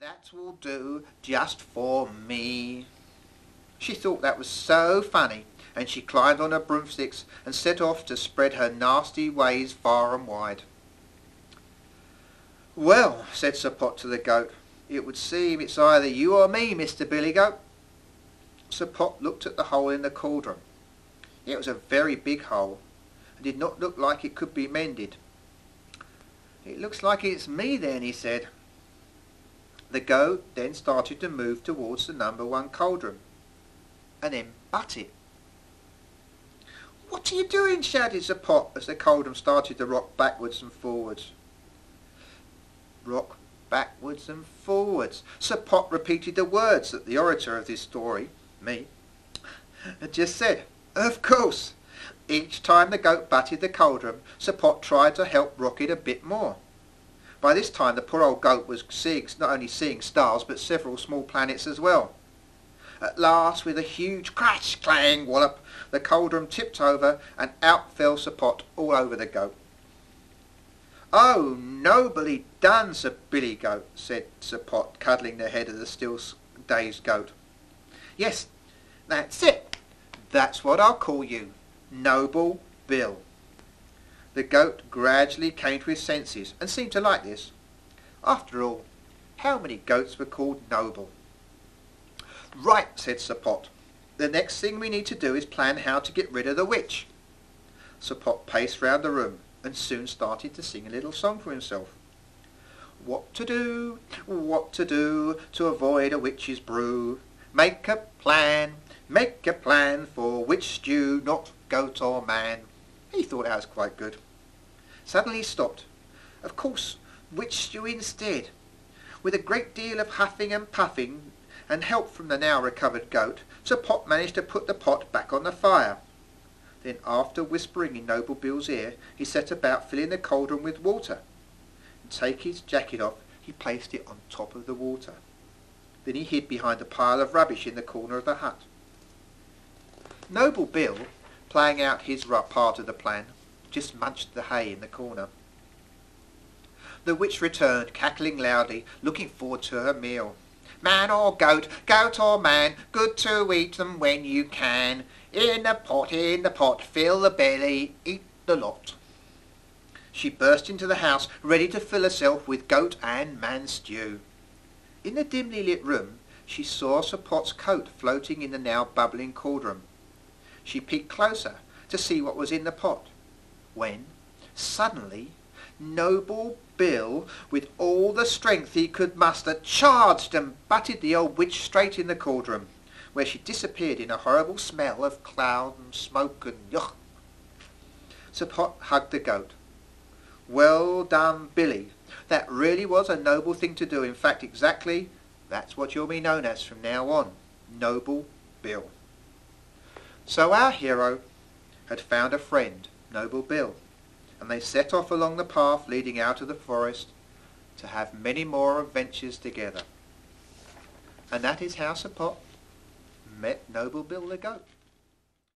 That will do just for me. She thought that was so funny, and she climbed on her broomsticks and set off to spread her nasty ways far and wide. "Well," said Sir Pot to the goat, "it would seem it's either you or me, Mr. Billy Goat." Sir Pot looked at the hole in the cauldron. It was a very big hole, and did not look like it could be mended. "It looks like it's me then," he said. The goat then started to move towards the number 1 cauldron, and then butt it. "What are you doing?" shouted Sir Pot as the cauldron started to rock backwards and forwards. Rock backwards and forwards. Sir Pot repeated the words that the orator of this story, me, had just said. Of course, each time the goat butted the cauldron, Sir Pot tried to help rock it a bit more. By this time the poor old goat was not only seeing stars but several small planets as well. At last, with a huge crash, clang, wallop, the cauldron tipped over and out fell Sir Pot all over the goat. "Oh, nobly done, Sir Billy Goat," said Sir Pot, cuddling the head of the still dazed goat. "Yes, that's it. That's what I'll call you, Noble Bill." The goat gradually came to his senses and seemed to like this. After all, how many goats were called Noble? "Right," said Sir Pot. "The next thing we need to do is plan how to get rid of the witch." Sir Pot paced round the room and soon started to sing a little song for himself. What to do to avoid a witch's brew? Make a plan for witch stew, not goat or man. He thought that was quite good. Suddenly he stopped. Of course, witch stew instead. With a great deal of huffing and puffing and help from the now recovered goat, Sir Pot managed to put the pot back on the fire. Then, after whispering in Noble Bill's ear, he set about filling the cauldron with water. And taking his jacket off, he placed it on top of the water. Then he hid behind a pile of rubbish in the corner of the hut. Noble Bill, playing out his part of the plan, just munched the hay in the corner. The witch returned, cackling loudly, looking forward to her meal. "Man or goat, goat or man, good to eat them when you can. In the pot, fill the belly, eat the lot." She burst into the house, ready to fill herself with goat and man stew. In the dimly lit room, she saw Sir Pot's coat floating in the now bubbling cauldron. She peeked closer to see what was in the pot, when, suddenly, Noble Bill, with all the strength he could muster, charged and butted the old witch straight in the cauldron, where she disappeared in a horrible smell of cloud and smoke and yuck. Sir Pot hugged the goat. "Well done, Billy. That really was a noble thing to do. In fact, exactly, that's what you'll be known as from now on, Noble Bill." So our hero had found a friend, Noble Bill, and they set off along the path leading out of the forest to have many more adventures together. And that is how Sir Pot met Noble Bill the goat.